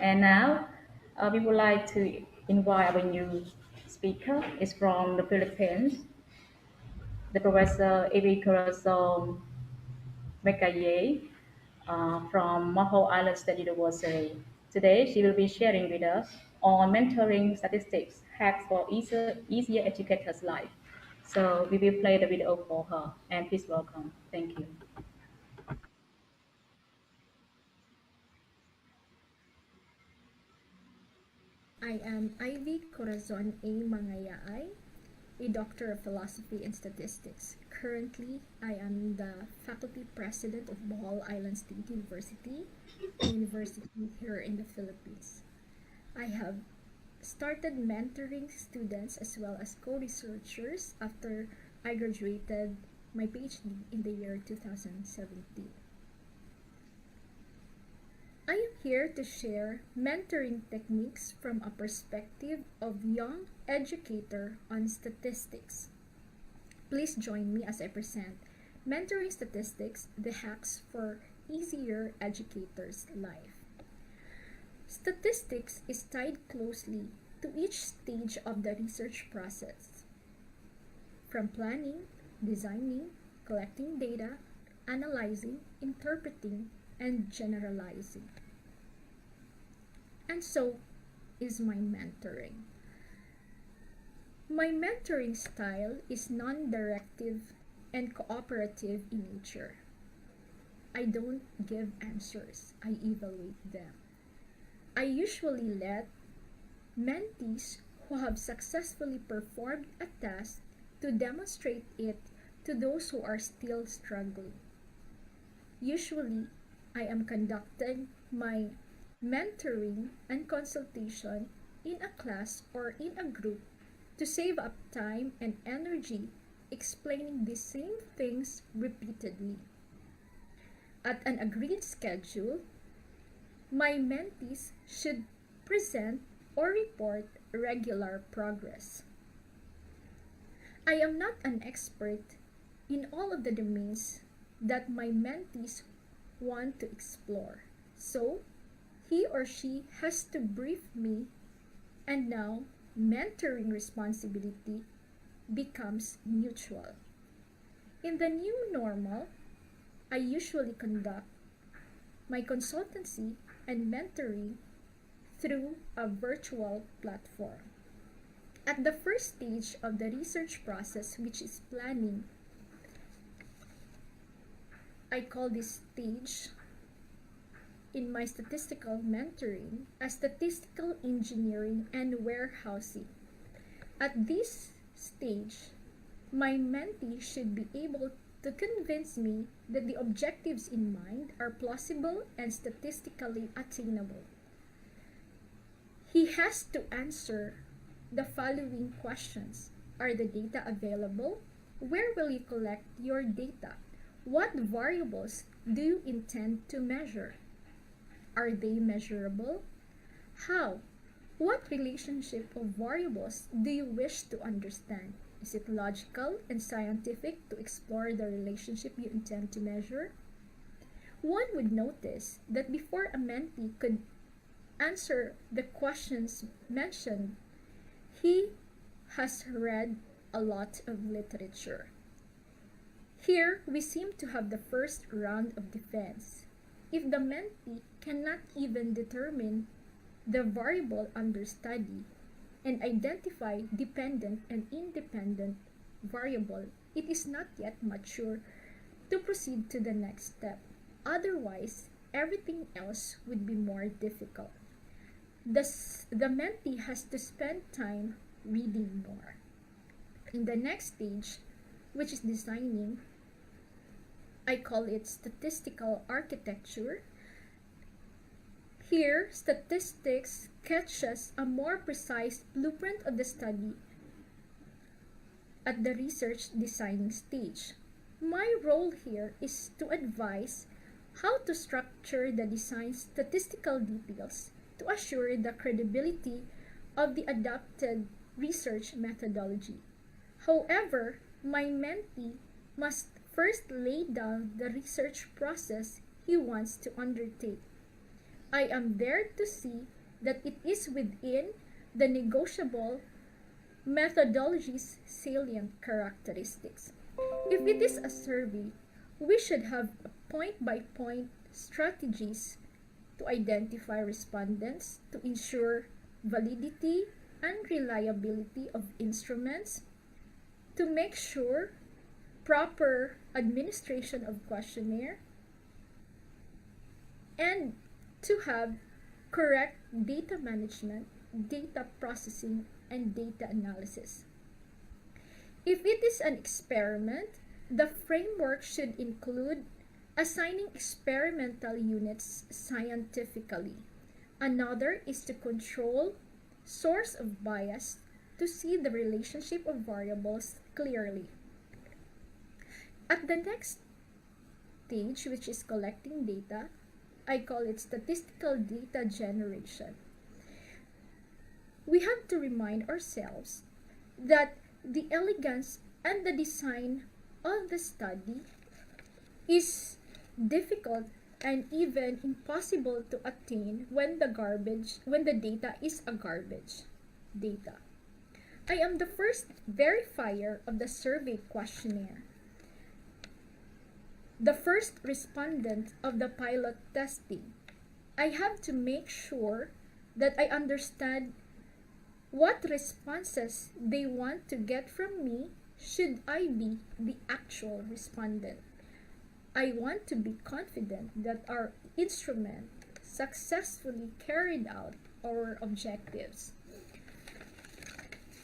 And now we would like to invite our new speaker. It's from the Philippines, the Professor Educator Mekaye from Maho Island State University. Today, she will be sharing with us on mentoring statistics, hacks for easier educators' life. So we will play the video for her, and please welcome. Thank you. I am Ivy Corazon A. Mangayay, a Doctor of Philosophy and Statistics. Currently, I am the Faculty President of Bohol Island State University, a university here in the Philippines. I have started mentoring students as well as co-researchers after I graduated my PhD in the year 2017. I am here to share mentoring techniques from a perspective of young educator on statistics. Please join me as I present Mentoring Statistics, the hacks for easier educators' life. Statistics is tied closely to each stage of the research process, from planning, designing, collecting data, analyzing, interpreting, and generalizing. And so is my mentoring. My mentoring style is non-directive and cooperative in nature. I don't give answers, I evaluate them. I usually let mentees who have successfully performed a task to demonstrate it to those who are still struggling. Usually, I am conducting my mentoring and consultation in a class or in a group to save up time and energy explaining the same things repeatedly. At an agreed schedule, my mentees should present or report regular progress. I am not an expert in all of the domains that my mentees want to explore, so he or she has to brief me, and now mentoring responsibility becomes mutual. In the new normal, I usually conduct my consultancy and mentoring through a virtual platform. At the first stage of the research process, which is planning, I call this stage in my statistical mentoring as statistical engineering and warehousing. At this stage, my mentee should be able to convince me that the objectives in mind are plausible and statistically attainable. He has to answer the following questions. Are the data available? Where will you collect your data? What variables do you intend to measure? Are they measurable? How? What relationship of variables do you wish to understand? Is it logical and scientific to explore the relationship you intend to measure? One would notice that before a mentee could answer the questions mentioned, he has read a lot of literature. Here, we seem to have the first round of defense. If the mentee cannot even determine the variable under study and identify dependent and independent variable, it is not yet mature to proceed to the next step. Otherwise, everything else would be more difficult. The mentee has to spend time reading more. In the next stage, which is designing, I call it statistical architecture. Here, statistics sketches a more precise blueprint of the study at the research designing stage. My role here is to advise how to structure the design's statistical details to assure the credibility of the adopted research methodology. However, my mentee must first lay down the research process he wants to undertake. I am there to see that it is within the negotiable methodology's salient characteristics. If it is a survey, we should have point by point strategies to identify respondents, to ensure validity and reliability of instruments, to make sure proper administration of questionnaire, and to have correct data management, data processing, and data analysis. If it is an experiment, the framework should include assigning experimental units scientifically. Another is to control source of bias to see the relationship of variables clearly. At the next stage, which is collecting data, I call it statistical data generation. We have to remind ourselves that the elegance and the design of the study is difficult and even impossible to attain when the data is a garbage data. I am the first verifier of the survey questionnaire, the first respondent of the pilot testing. I have to make sure that I understand what responses they want to get from me should I be the actual respondent. I want to be confident that our instrument successfully carried out our objectives.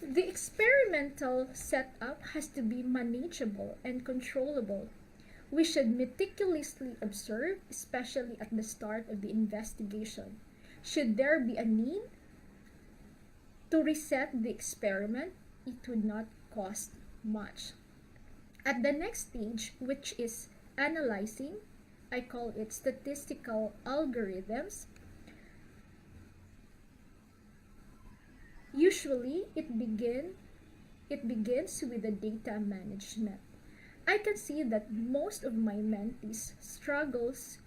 The experimental setup has to be manageable and controllable. We should meticulously observe, especially at the start of the investigation. Should there be a need to reset the experiment, it would not cost much. At the next stage, which is analyzing, I call it statistical algorithms. Usually, it begins with the data management. I can see that most of my mentees struggles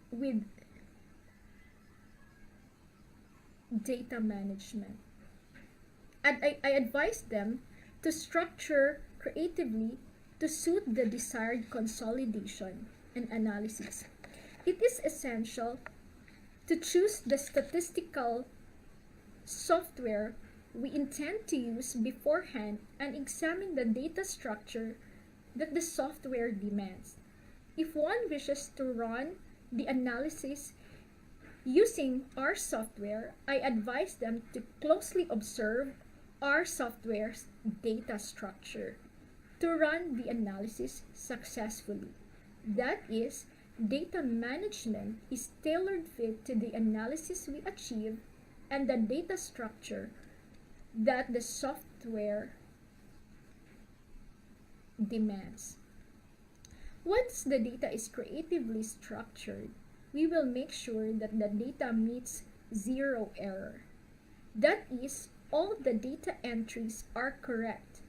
with data management. And I advise them to structure creatively to suit the desired consolidation and analysis. It is essential to choose the statistical software we intend to use beforehand and examine the data structure that the software demands. If one wishes to run the analysis using our software, I advise them to closely observe our software's data structure to run the analysis successfully. That is, data management is tailored fit to the analysis we achieve and the data structure that the software demands. Once the data is creatively structured, we will make sure that the data meets zero error. That is, all the data entries are correct.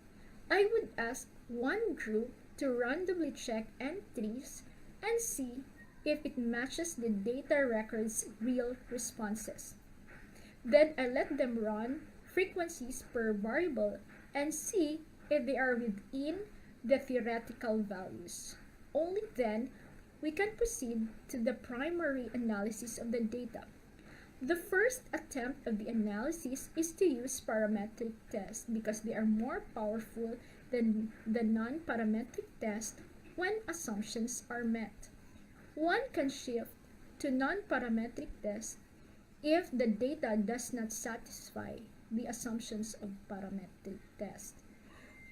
I would ask one group to randomly check entries and see if it matches the data record's real responses. Then I let them run frequencies per variable and see if they are within the theoretical values. Only then we can proceed to the primary analysis of the data. The first attempt of the analysis is to use parametric tests because they are more powerful than the non-parametric test when assumptions are met. One can shift to non-parametric tests if the data does not satisfy the assumptions of parametric test.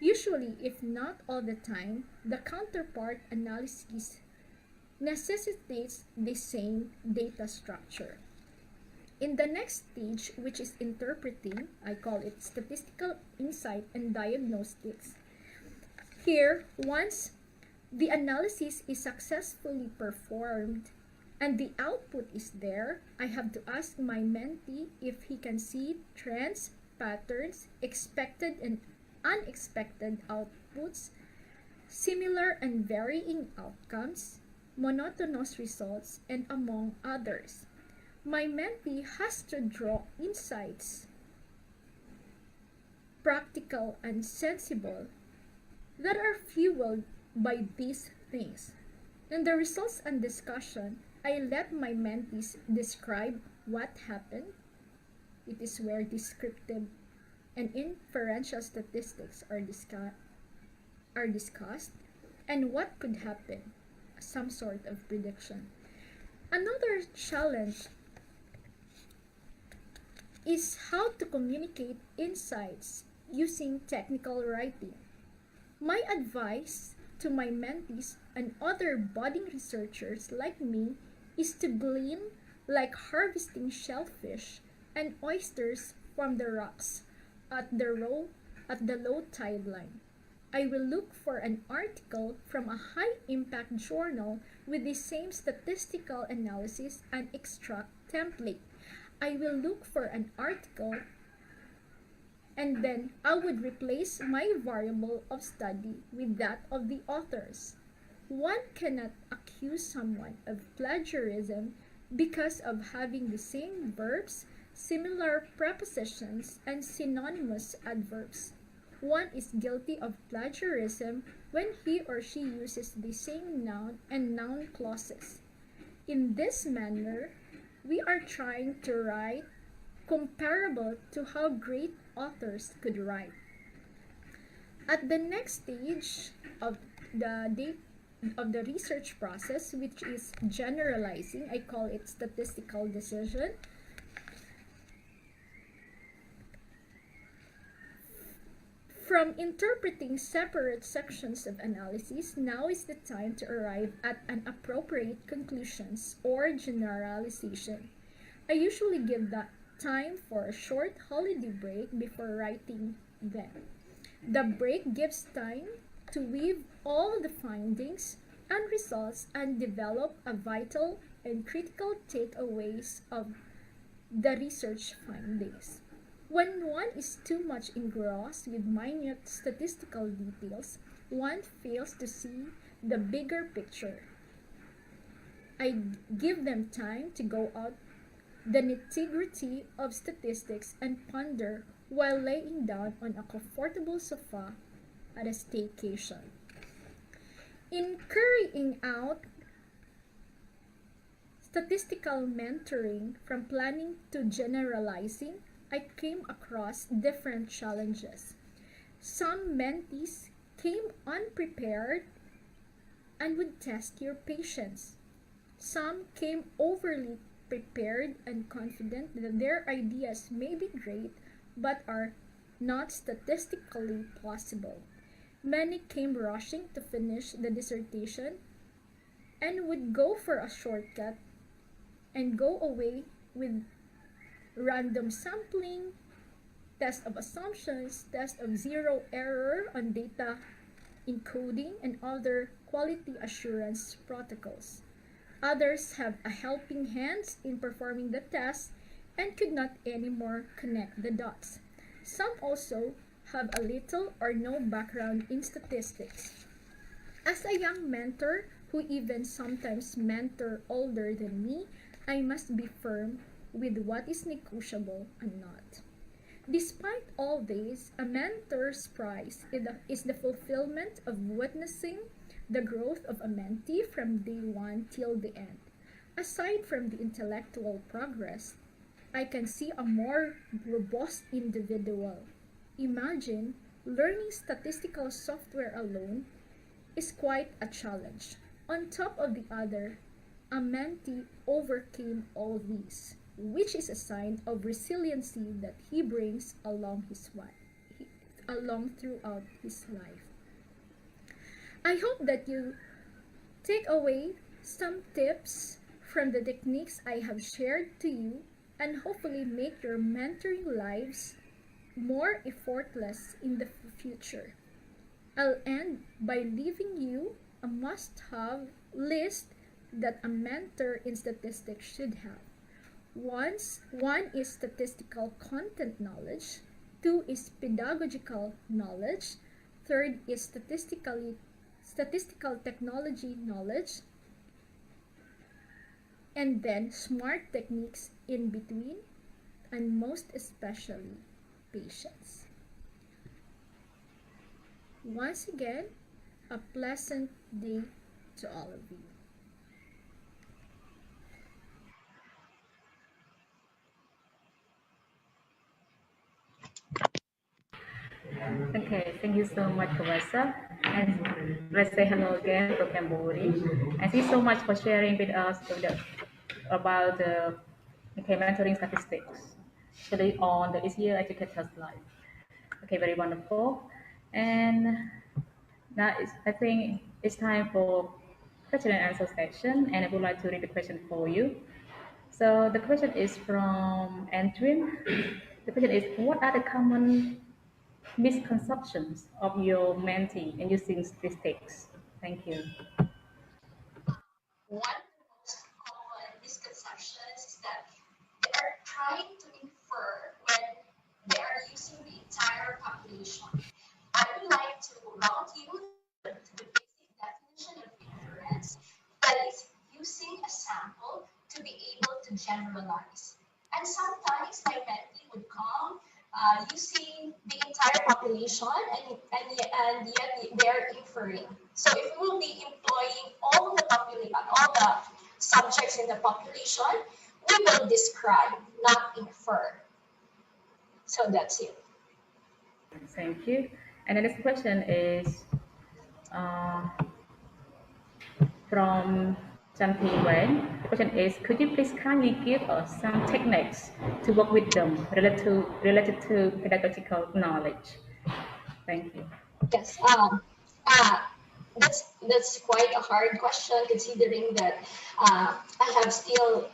Usually, if not all the time, the counterpart analysis necessitates the same data structure. In the next stage, which is interpreting, I call it statistical insight and diagnostics. Here, once the analysis is successfully performed and the output is there, I have to ask my mentee if he can see trends, patterns, expected and unexpected outputs, similar and varying outcomes, monotonous results, and among others. My mentee has to draw insights, practical and sensible, that are fueled by these things. In the results and discussion, I let my mentees describe what happened. It is where descriptive and inferential statistics are discussed, and what could happen, some sort of prediction. Another challenge is how to communicate insights using technical writing. My advice to my mentees and other budding researchers like me is to glean like harvesting shellfish and oysters from the rocks at the low tide line. I will look for an article from a high impact journal with the same statistical analysis and extract template. I will look for an article and then I would replace my variable of study with that of the authors. One cannot accuse someone of plagiarism because of having the same verbs, similar prepositions, and synonymous adverbs. One is guilty of plagiarism when he or she uses the same noun and noun clauses. In this manner, we are trying to write comparable to how great authors could write. At the next stage of the research process, which is generalizing, I call it statistical decision. From interpreting separate sections of analysis, now is the time to arrive at an appropriate conclusions or generalization. I usually give that time for a short holiday break before writing them. The break gives time to weave all the findings and results and develop a vital and critical takeaways of the research findings. When one is too much engrossed with minute statistical details, one fails to see the bigger picture. I give them time to go out the nitty-gritty of statistics and ponder while laying down on a comfortable sofa at a staycation. In carrying out statistical mentoring from planning to generalizing, I came across different challenges. Some mentees came unprepared and would test your patience. Some came overly prepared and confident that their ideas may be great but are not statistically possible. Many came rushing to finish the dissertation and would go for a shortcut and go away with random sampling, test of assumptions, test of zero error on data encoding, and other quality assurance protocols. Others have a helping hand in performing the test and could not anymore connect the dots. Some also have a little or no background in statistics. As a young mentor who even sometimes mentor older than me, I must be firm with what is negotiable and not. Despite all this, a mentor's prize is the fulfillment of witnessing the growth of a mentee from day one till the end. Aside from the intellectual progress, I can see a more robust individual. Imagine learning statistical software alone is quite a challenge. On top of the other, a mentee overcame all these, which is a sign of resiliency that he brings along throughout his life. I hope that you take away some tips from the techniques I have shared to you and hopefully make your mentoring lives more effortless in the future. I'll end by leaving you a must-have list that a mentor in statistics should have. One is statistical content knowledge, two is pedagogical knowledge, third is statistical technology knowledge, and then smart techniques in between, and most especially patience. Once again, a pleasant day to all of you. Okay, thank you so much, Professor. And let's say hello again to Cambodia. And thank you so much for sharing with us about the okay, mentoring statistics, especially on the easier educator's life. Okay, very wonderful. And now I think it's time for question and answer section, and I would like to read the question for you. So the question is from Andrew. The question is, what are the common misconceptions of your mentee in using statistics? Thank you. One of the most common misconceptions is that they are trying to infer when they are using the entire population. I would like to route you through the basic definition of inference, that is, using a sample to be able to generalize. And sometimes my mentee would come using the entire population, and yet they're inferring. So if we will be employing all the subjects in the population, we will describe, not infer. So that's it. Thank you. And the next question is uh, from Chanti Wen. The question is, could you please kindly give us some techniques to work with them related to pedagogical knowledge? Thank you. Yes. Uh, that's quite a hard question considering that I have still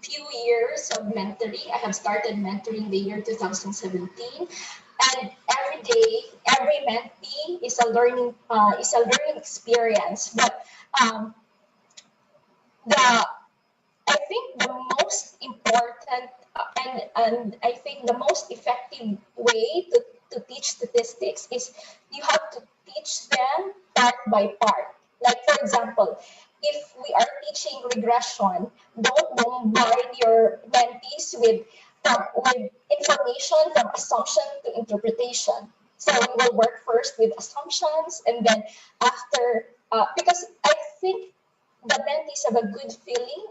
few years of mentoring. I have started mentoring the year 2017, and every day, every mentee is a learning experience. But um, the I think the most important and I think the most effective way to teach statistics is you have to teach them part by part. Like for example, if we are teaching regression, don't bombard your mentees with information from assumption to interpretation. So we will work first with assumptions, and then after because I think the mentees have a good feeling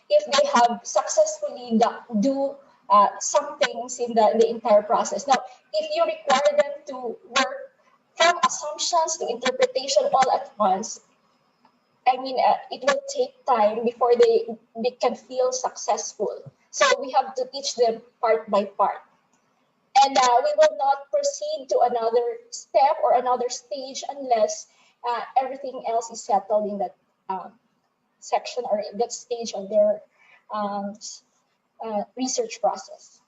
if they have successfully do some things in the entire process. Now, if you require them to work from assumptions to interpretation all at once, I mean, it will take time before they can feel successful. So we have to teach them part by part. And we will not proceed to another step or another stage unless everything else is settled in that section or that stage of their um, research process.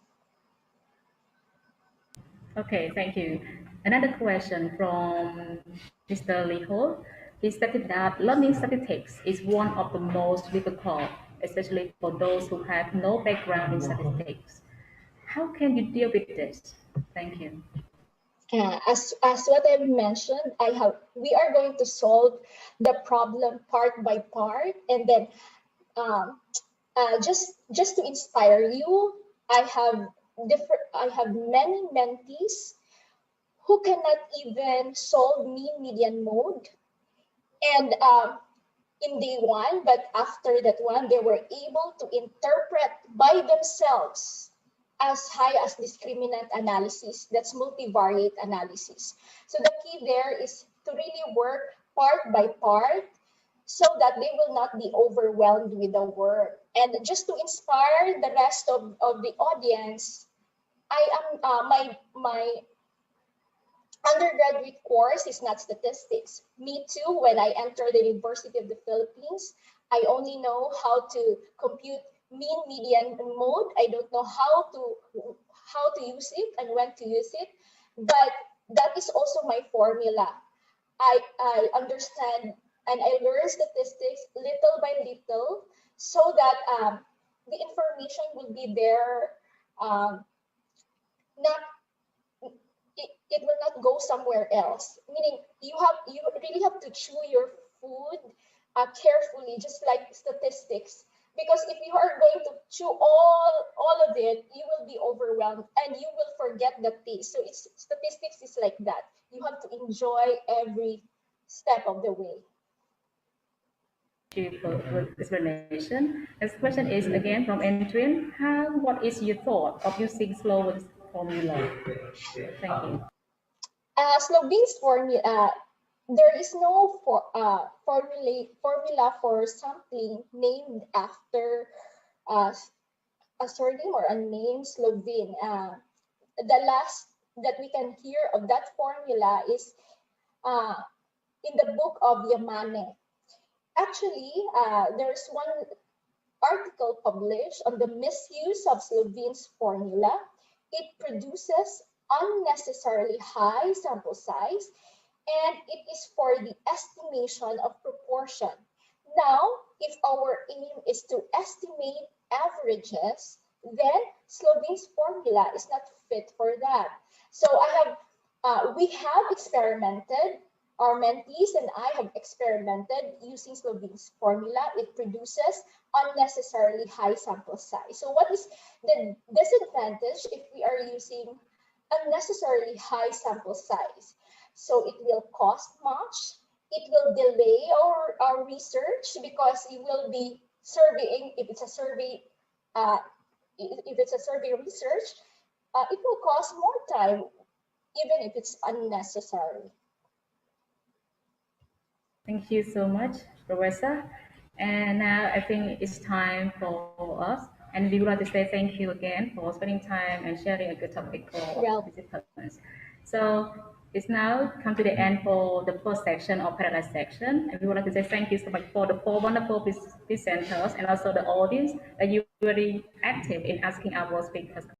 Okay, thank you. Another question from Mr. Lee Ho. He stated that learning statistics is one of the most difficult, especially for those who have no background in statistics. How can you deal with this? Thank you. As what I've mentioned, we are going to solve the problem part by part, and then um, just to inspire you, I have many mentees who cannot even solve mean median mode, and in day one, but after that one, they were able to interpret by themselves as high as discriminant analysis, that's multivariate analysis. So the key there is to really work part by part so that they will not be overwhelmed with the work. And just to inspire the rest of the audience, I am my undergraduate course is not statistics. Me too, when I entered the University of the Philippines, I only know how to compute mean median mode. I don't know how to use it and when to use it. But that is also my formula. I understand and I learn statistics little by little so that the information will be there, not it will not go somewhere else. Meaning you really have to chew your food carefully, just like statistics. Because if you are going to chew all of it, you will be overwhelmed and you will forget the taste. So it's statistics is like that. You have to enjoy every step of the way. Thank you for explanation. Next question is again from Entwin. What is your thought of using Sloan's formula? Thank you. Slovene's formula, there is no formula for something named after uh, a surname or a name Slovene. The last that we can hear of that formula is uh, in the book of Yamane. Actually, there's one article published on the misuse of Slovene's formula. It produces unnecessarily high sample size and it is for the estimation of proportion. Now, if our aim is to estimate averages, then Slovene's formula is not fit for that. So we have experimented, our mentees and I have experimented using Slovene's formula. It produces unnecessarily high sample size. So what is the disadvantage if we are using unnecessarily high sample size? So it will cost much. It will delay our research because it will be surveying. If it's a survey, uh, if it's a survey research, it will cost more time, even if it's unnecessary. Thank you so much, Professor. And now I think it's time for us. And we would like to say thank you again for spending time and sharing a good topic for Well, participants. So it's now come to the end for the first section or paradise section. And we would like to say thank you so much for the four wonderful presenters and also the audience that you were very active in asking our speakers